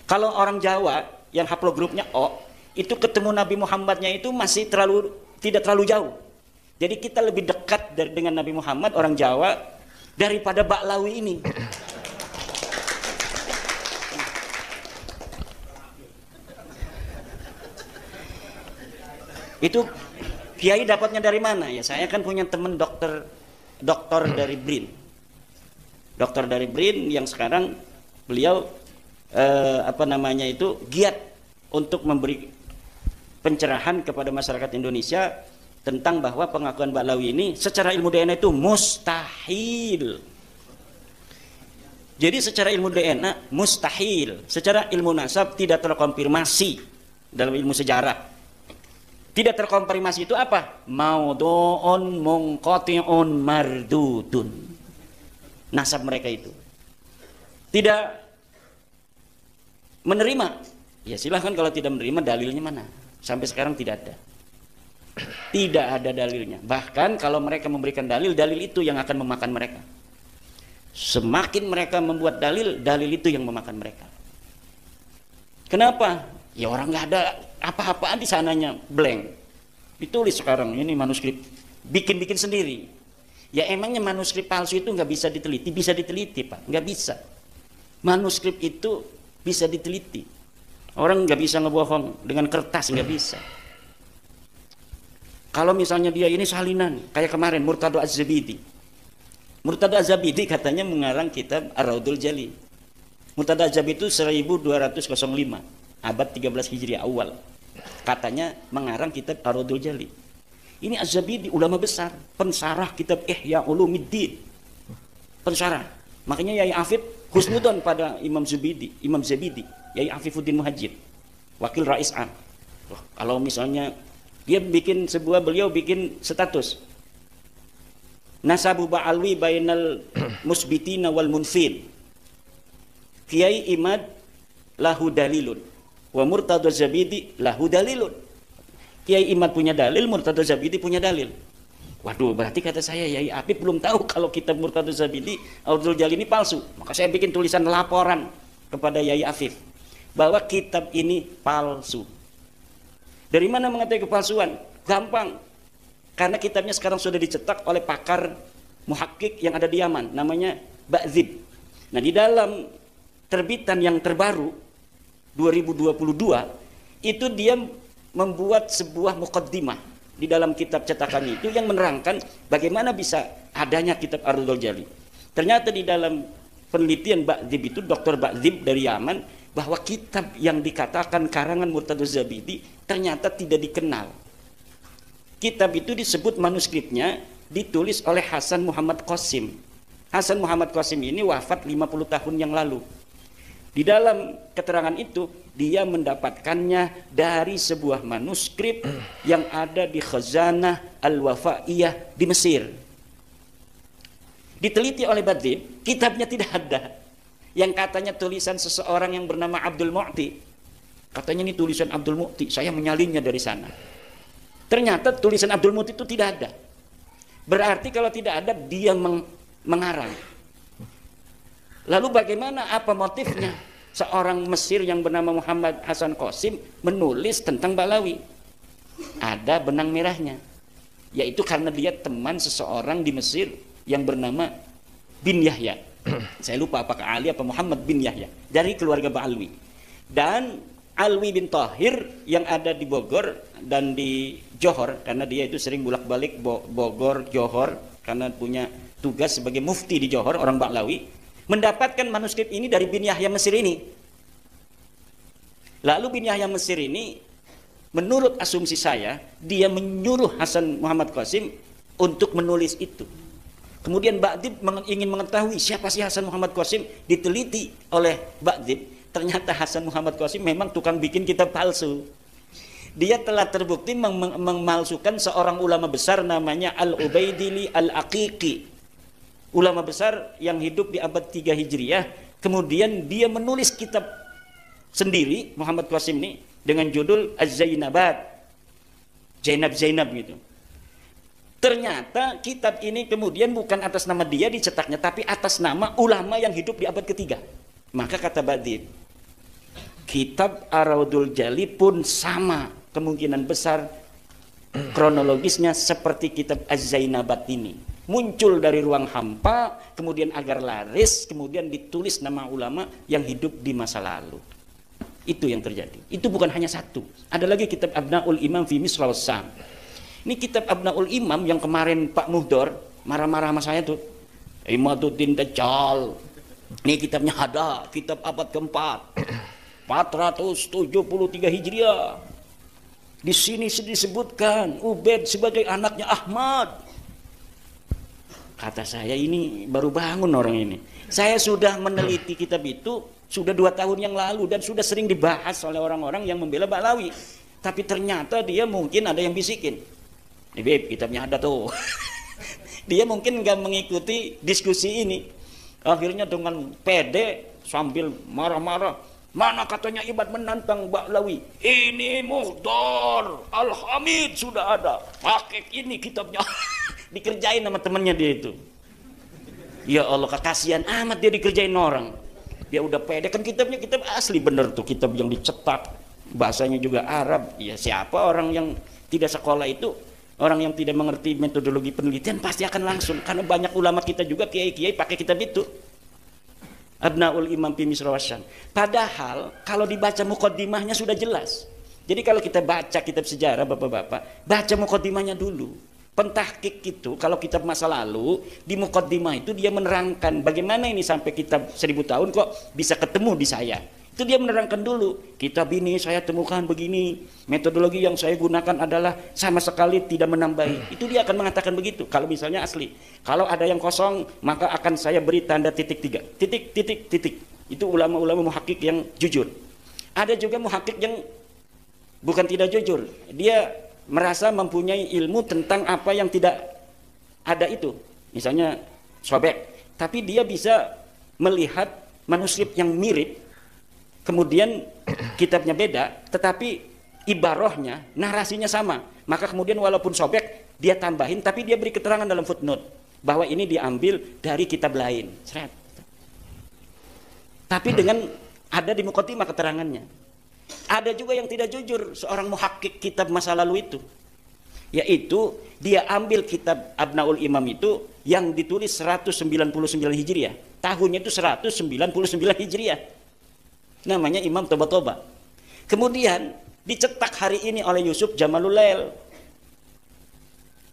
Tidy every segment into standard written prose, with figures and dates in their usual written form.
Kalau orang Jawa yang haplogrupnya O, itu ketemu Nabi Muhammadnya itu masih tidak terlalu jauh. Jadi kita lebih dekat dengan Nabi Muhammad orang Jawa daripada Baklawi ini. Itu Kiai dapatnya dari mana? Ya saya kan punya teman dokter dari BRIN. Dokter dari BRIN yang sekarang beliau giat untuk memberi pencerahan kepada masyarakat Indonesia tentang bahwa pengakuan Baklawi ini secara ilmu DNA itu mustahil. Jadi secara ilmu DNA mustahil, secara ilmu nasab tidak terkonfirmasi dalam ilmu sejarah. Tidak terkonfirmasi itu apa? Maudhu'un munqati'un mardudun. Nasab mereka itu tidak menerima. Ya silahkan kalau tidak menerima, dalilnya mana? Sampai sekarang tidak ada. Tidak ada dalilnya. Bahkan kalau mereka memberikan dalil itu yang akan memakan mereka. Semakin mereka membuat dalil itu yang memakan mereka. Kenapa? Ya orang nggak ada apa-apaan di sananya, blank. Ditulis sekarang ini manuskrip, bikin sendiri. Ya emangnya manuskrip palsu itu nggak bisa diteliti? Bisa diteliti, Pak. Nggak bisa. Manuskrip itu bisa diteliti. Orang nggak bisa ngebohong dengan kertas, nggak bisa. Kalau misalnya dia ini salinan, kayak kemarin Murtado Az-Zabidi. Murtado Az-Zabidi katanya mengarang kitab Ar-Raudul Jali. Murtado Az-Zabidi itu 1205, abad 13 Hijriah awal. Katanya mengarang kitab Ar-Raudul Jali. Ini Az-Zabidi ulama besar, pensarah kitab Ihya Ulumuddin. Pensarah. Makanya Yai Afid husnudon pada Imam Zabidi, Yai Afifuddin Muhajir, wakil Rais Am. Kalau misalnya beliau bikin status Nasabu Ba'alwi bainal musbitina wal munfin. Kiai Imad lahu dalilun wa Murtado Zabidi lahu dalilun. Kiai Imad punya dalil, Murtado Zabidi punya dalil. Waduh, berarti kata saya Yai Afid belum tahu kalau kitab Murtado Zabidi Ar-Raudul Jali ini palsu. Maka saya bikin tulisan laporan kepada Yai Afid bahwa kitab ini palsu. Dari mana mengetahui kepalsuan? Gampang. Karena kitabnya sekarang sudah dicetak oleh pakar muhakkik yang ada di Yaman, namanya Ba'dzib. Nah, di dalam terbitan yang terbaru 2022 itu dia membuat sebuah muqaddimah di dalam kitab cetakan itu yang menerangkan bagaimana bisa adanya kitab Ar-Raudul Jali. Ternyata di dalam penelitian Ba'dzib itu, Dr. Ba'dzib dari Yaman, bahwa kitab yang dikatakan karangan Murtado Zabidi ternyata tidak dikenal. Kitab itu disebut manuskripnya ditulis oleh Hasan Muhammad Qasim. Hasan Muhammad Qasim ini wafat 50 tahun yang lalu. Di dalam keterangan itu dia mendapatkannya dari sebuah manuskrip yang ada di Khazanah Al-Wafaiyah di Mesir. Diteliti oleh Ba'dzib, kitabnya tidak ada. Yang katanya tulisan seseorang yang bernama Abdul Mu'ti. Katanya ini tulisan Abdul Mu'ti, saya menyalinnya dari sana. Ternyata tulisan Abdul Mu'ti itu tidak ada. Berarti kalau tidak ada, dia mengarang. Lalu bagaimana, apa motifnya seorang Mesir yang bernama Muhammad Hasan Qasim menulis tentang Baklawi? Ada benang merahnya, yaitu karena dia teman seseorang di Mesir yang bernama bin Yahya. Saya lupa apakah Ali atau Muhammad bin Yahya, dari keluarga Ba'alwi. Dan Alwi bin Tahir yang ada di Bogor dan di Johor, karena dia itu sering bolak-balik Bogor, Johor, karena punya tugas sebagai mufti di Johor, orang Baklawi, mendapatkan manuskrip ini dari bin Yahya Mesir ini. Lalu bin Yahya Mesir ini, menurut asumsi saya, dia menyuruh Hasan Muhammad Qasim untuk menulis itu. Kemudian Ba'dzib ingin mengetahui siapa sih Hasan Muhammad Qasim, diteliti oleh Ba'dzib. Ternyata Hasan Muhammad Qasim memang tukang bikin kitab palsu. Dia telah terbukti memalsukan seorang ulama besar namanya Al-Ubaidili Al-Aqiqi. Ulama besar yang hidup di abad 3 Hijriah. Kemudian dia menulis kitab sendiri, Muhammad Qasim ini, dengan judul Az-Zainabat. Zainab gitu. Ternyata kitab ini kemudian bukan atas nama dia dicetaknya, tapi atas nama ulama yang hidup di abad ketiga. Maka kata Ba'dzib, kitab Ar-Raudul Jali pun sama kemungkinan besar kronologisnya seperti kitab Az-Zainabat ini. Muncul dari ruang hampa, kemudian agar laris, kemudian ditulis nama ulama yang hidup di masa lalu. Itu yang terjadi. Itu bukan hanya satu. Ada lagi kitab Abnaul Imam fi Misr wa Syam. Ini kitab Abnaul Imam yang kemarin Pak Muhdor marah-marah sama saya tuh. Imaduddin Dajjal. Ini kitabnya ada, kitab abad keempat. 473 Hijriah. Di sini disebutkan Ubaid sebagai anaknya Ahmad. Kata saya, ini baru bangun orang ini. Saya sudah meneliti kitab itu sudah 2 tahun yang lalu dan sudah sering dibahas oleh orang-orang yang membela Ba'lawi. Tapi ternyata dia mungkin ada yang bisikin. Nih Beb, kitabnya ada tuh. Dia mungkin nggak mengikuti diskusi ini. Akhirnya dengan pede sambil marah-marah. Mana katanya Ibad menantang Ba'lawi? Ini Muhdor Al-Hamid sudah ada. Pakai ini kitabnya. Dikerjain sama temannya dia itu. Ya Allah, kasihan amat dia dikerjain orang. Dia udah pede, kan kitabnya kitab asli bener tuh, kitab yang dicetak, bahasanya juga Arab. Ya siapa orang yang tidak sekolah itu, orang yang tidak mengerti metodologi penelitian pasti akan langsung, karena banyak ulama kita juga kiai-kiai pakai kitab itu. Abnaul Imam fi Misr wa Syam. Padahal kalau dibaca muqaddimahnya sudah jelas. Jadi kalau kita baca kitab sejarah Bapak-bapak, baca muqaddimahnya dulu. Pentahqiq itu kalau kitab masa lalu di muqaddimah itu dia menerangkan bagaimana ini sampai kitab 1000 tahun kok bisa ketemu di saya. Itu dia menerangkan dulu, kitab ini saya temukan begini, metodologi yang saya gunakan adalah sama sekali tidak menambahi. Itu dia akan mengatakan begitu kalau misalnya asli. Kalau ada yang kosong maka akan saya beri tanda titik 3. Titik. Itu ulama-ulama muhaqqiq yang jujur. Ada juga muhaqqiq yang bukan tidak jujur. Dia merasa mempunyai ilmu tentang apa yang tidak ada itu. Misalnya sobek. Tapi dia bisa melihat manuskrip yang mirip, kemudian kitabnya beda, tetapi ibarahnya, narasinya sama. Maka kemudian walaupun sobek, dia tambahin, tapi dia beri keterangan dalam footnote bahwa ini diambil dari kitab lain. Seret. Tapi dengan ada di muqaddimah keterangannya. Ada juga yang tidak jujur, seorang muhakkik kitab masa lalu itu, yaitu dia ambil kitab Abnaul Imam itu yang ditulis 199 Hijriah, tahunnya itu 199 Hijriah, namanya Imam Toba-Toba. Kemudian dicetak hari ini oleh Yusuf Jamalul Lail,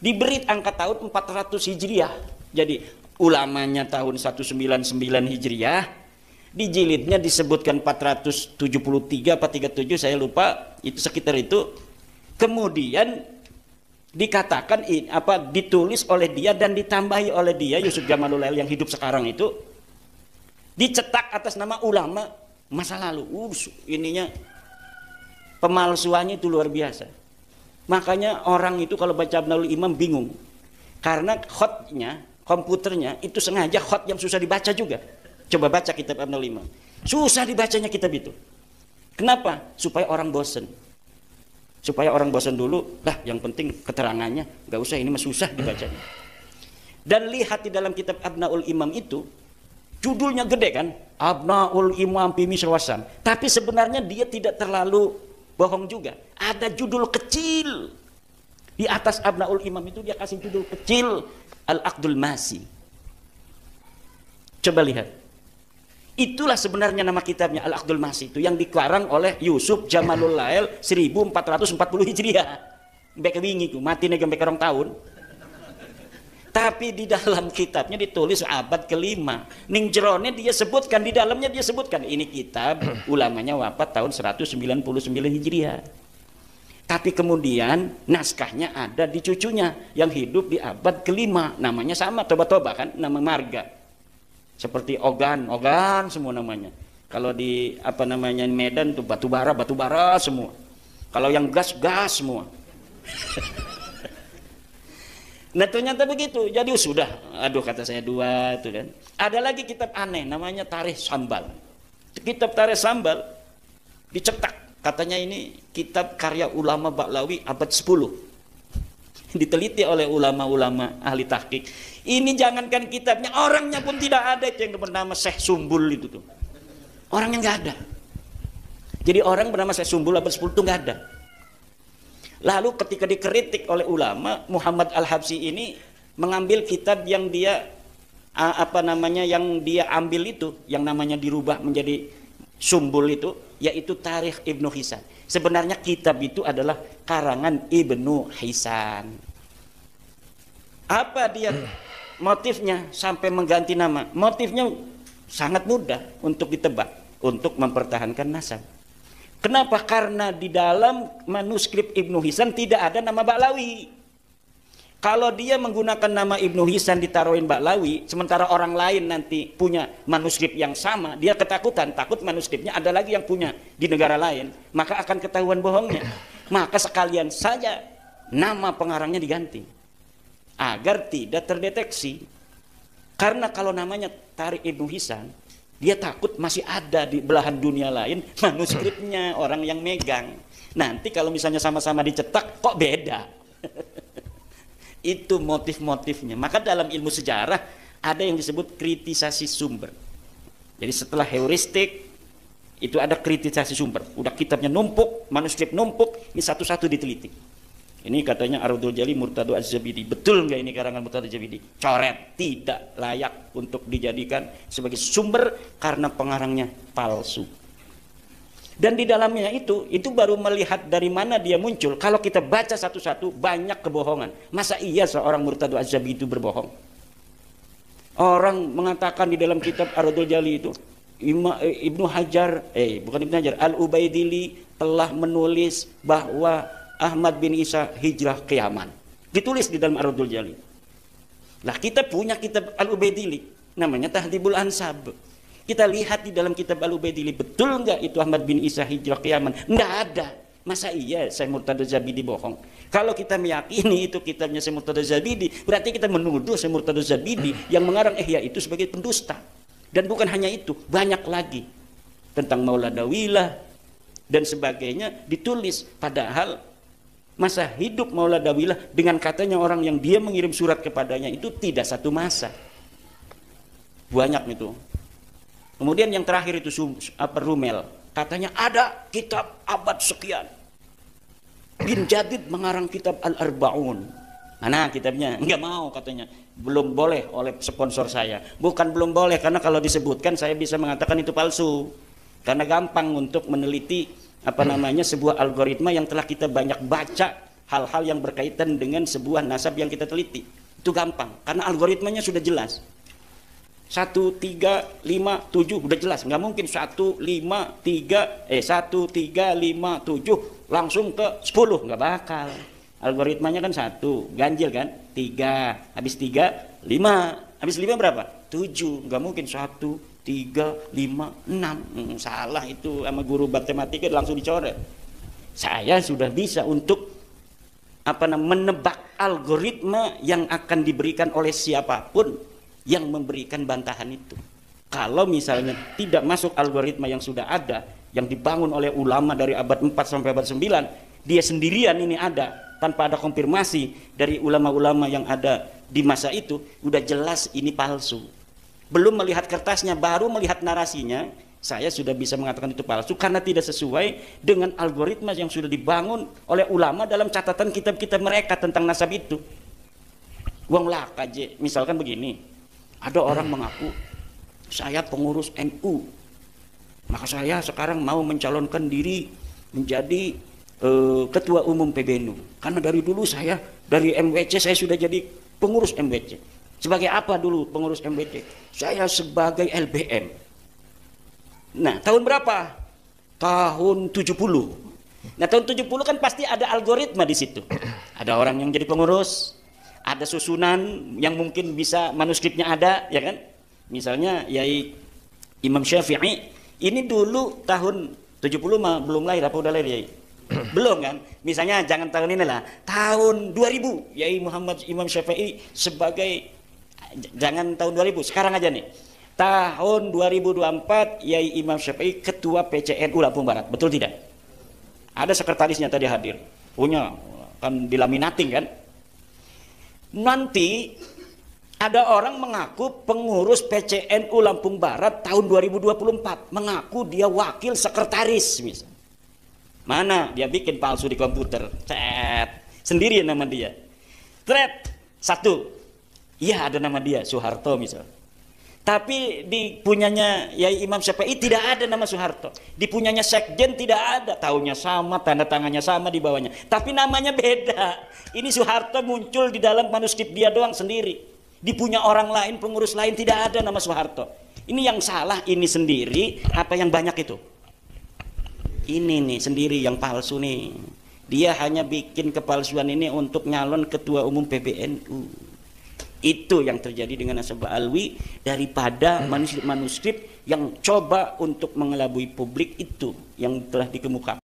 diberi angka tahun 400 Hijriah. Jadi ulamanya tahun 199 Hijriah, di jilidnya disebutkan 473 apa 37 saya lupa, itu sekitar itu. Kemudian dikatakan ditulis oleh dia dan ditambahi oleh dia Yusuf Jamalul Lail yang hidup sekarang itu, dicetak atas nama ulama masa lalu. Ininya pemalsuannya itu luar biasa. Makanya orang itu kalau baca Abnaul Imam bingung, karena khotnya, komputernya itu sengaja khot yang susah dibaca juga. Coba baca kitab Abnaul Imam, susah dibacanya kitab itu. Kenapa? Supaya orang bosen. Supaya orang bosen dulu, yang penting keterangannya, nggak usah, ini mah susah dibacanya. Dan lihat di dalam kitab Abnaul Imam itu, judulnya gede kan, Abnaul Imam fi Misr wa Syam. Tapi sebenarnya dia tidak terlalu bohong juga. Ada judul kecil di atas Abnaul Imam itu, dia kasih judul kecil Al-Aqdul Masi. Coba lihat. Itulah sebenarnya nama kitabnya Al-Aqdul Masi itu, yang dikarang oleh Yusuf Jamalul Lail 1440 Hijriah. Mbek wingi ku mati nek mbek 2 tahun. Tapi di dalam kitabnya ditulis abad ke-5. Ning jerone dia sebutkan, di dalamnya dia sebutkan ini kitab ulamanya wafat tahun 199 Hijriah. Tapi kemudian naskahnya ada di cucunya yang hidup di abad ke-5, namanya sama Toba-Toba kan, nama marga. Seperti Ogan semua namanya. Kalau di Medan tuh batu bara semua. Kalau yang gas semua. Nah ternyata begitu. Jadi sudah, kata saya 2 tuh kan. Ada lagi kitab aneh namanya Tarikh Sambal. Kitab Tarikh Sambal dicetak, katanya ini kitab karya ulama Ba'lawi abad 10. Diteliti oleh ulama-ulama ahli tahqiq. Ini jangankan kitabnya, orangnya pun tidak ada, itu yang bernama Syekh Sumbul itu tuh. Orangnya nggak ada. Jadi orang bernama Syekh Sumbul abad 10 itu nggak ada. Lalu ketika dikritik oleh ulama, Muhammad Al-Habsyi ini mengambil kitab yang dia yang dia ambil itu, yang namanya dirubah menjadi Sumbul itu, yaitu Tarikh Ibnu Hisan. Sebenarnya kitab itu adalah karangan Ibnu Hisan. Apa dia motifnya sampai mengganti nama? Motifnya sangat mudah untuk ditebak, untuk mempertahankan nasab. Kenapa? Karena di dalam manuskrip Ibnu Hisan tidak ada nama Ba'lawi. Kalau dia menggunakan nama Ibnu Hisan ditaruhin Ba'lawi, sementara orang lain nanti punya manuskrip yang sama, dia ketakutan, takut manuskripnya ada lagi yang punya di negara lain, maka akan ketahuan bohongnya. Maka sekalian saja nama pengarangnya diganti agar tidak terdeteksi. Karena kalau namanya Tarikh Ibnu Hisan, dia takut masih ada di belahan dunia lain manuskripnya orang yang megang. Nanti kalau misalnya sama-sama dicetak kok beda. Itu motif-motifnya. Maka dalam ilmu sejarah ada yang disebut kritisasi sumber. Jadi setelah heuristik itu ada kritisasi sumber. Udah kitabnya numpuk, manuskrip numpuk, ini satu-satu diteliti. Ini katanya Ar-Raudhul Jalil Murtadha Az-Zabidi. Betul nggak ini karangan Murtadha Az-Zabidi? Coret, tidak layak untuk dijadikan sebagai sumber karena pengarangnya palsu. Dan di dalamnya itu baru melihat dari mana dia muncul. Kalau kita baca satu-satu banyak kebohongan. Masa iya seorang Murtadha Az-Zabidi itu berbohong? Orang mengatakan di dalam kitab Ar-Raudhul Jalil itu Ibnu Hajar, bukan Ibnu Hajar, Al-Ubaidili telah menulis bahwa Ahmad bin Isa hijrah ke Yaman. Ditulis di dalam Ar-Raudhul Jalil. Lah kita punya kitab Al-Ubaidili namanya Tahdhibul Ansab. Kita lihat di dalam kitab Al-Ubaidili, betul enggak itu Ahmad bin Isa hijrah ke Yaman? Enggak ada. Masa iya Syekh Murtadha Az-Zabidi bohong? Kalau kita meyakini itu kitabnya Syekh Murtadha Az-Zabidi, berarti kita menuduh Syekh Murtadha Az-Zabidi yang mengarang Ihya itu sebagai pendusta. Dan bukan hanya itu, banyak lagi tentang Mauladawilah dan sebagainya ditulis, padahal masa hidup Mauladawilah dengan katanya orang yang dia mengirim surat kepadanya itu tidak satu masa. Banyak itu. Kemudian yang terakhir itu Rumel, katanya ada kitab abad sekian. Bin Jadid mengarang kitab Al-Arba'un. Mana kitabnya? Enggak mau katanya. Belum boleh oleh sponsor saya. Bukan belum boleh, karena kalau disebutkan saya bisa mengatakan itu palsu. Karena gampang untuk meneliti sebuah algoritma yang telah kita banyak baca, hal-hal yang berkaitan dengan sebuah nasab yang kita teliti. Itu gampang, karena algoritmanya sudah jelas. 1, 3, 5, 7 udah jelas. Nggak mungkin 1, 5, 3, 1, 3, 5, 7 langsung ke 10. Nggak bakal. Algoritmanya kan 1, ganjil kan? 3, habis 3, 5. Habis 5 berapa? 7. Nggak mungkin 1, 3, 5, 6. Salah itu sama guru matematika langsung dicoret. Saya sudah bisa untuk menebak algoritma yang akan diberikan oleh siapapun yang memberikan bantahan itu. Kalau misalnya tidak masuk algoritma yang sudah ada, yang dibangun oleh ulama dari abad 4 sampai abad 9, dia sendirian ini ada, tanpa ada konfirmasi dari ulama-ulama yang ada di masa itu, udah jelas ini palsu. Belum melihat kertasnya, baru melihat narasinya, saya sudah bisa mengatakan itu palsu karena tidak sesuai dengan algoritma yang sudah dibangun oleh ulama dalam catatan kitab-kitab mereka tentang nasab itu. Wong lah kaje, misalkan begini, ada orang mengaku saya pengurus NU, maka saya sekarang mau mencalonkan diri menjadi ketua umum PBNU, karena dari dulu saya dari MWC saya sudah jadi pengurus MWC. Sebagai apa dulu pengurus MWC? Saya sebagai LBM. Nah, tahun berapa? Tahun 70. Nah, tahun 70 kan pasti ada algoritma di situ. Ada orang yang jadi pengurus, ada susunan yang mungkin bisa manuskripnya ada, ya kan? Misalnya Yai Imam Syafi'i ini dulu tahun 70 belum lahir, apa udah lahir Yai? Belum kan? Misalnya jangan tahun ini lah, tahun 2000 Yai Muhammad Imam Syafi'i sebagai, jangan tahun 2000, sekarang aja nih. Tahun 2024 Yai Imam Syafi'i ketua PCNU Lampung Barat, betul tidak? Ada sekretarisnya tadi hadir, punya kan dilaminating kan? Nanti Ada orang mengaku pengurus PCNU Lampung Barat tahun 2024, mengaku dia wakil sekretaris misalnya. Mana dia bikin palsu di komputer, cet, sendiri nama dia. Thread satu, iya ada nama dia Soeharto misalnya. Tapi di punyanya Yai Imam Syafi'i tidak ada nama Soeharto. Di punyanya Sekjen tidak ada, tahunnya sama, tanda tangannya sama di bawahnya. Tapi namanya beda. Ini Soeharto muncul di dalam manuskrip dia doang sendiri. Di punya orang lain, pengurus lain tidak ada nama Soeharto. Ini yang salah ini sendiri, apa yang banyak itu? Ini nih sendiri yang palsu nih. Dia hanya bikin kepalsuan ini untuk nyalon ketua umum PBNU. Itu yang terjadi dengan Nasabah Alwi daripada manuskrip-manuskrip yang coba untuk mengelabui publik itu yang telah dikemukakan.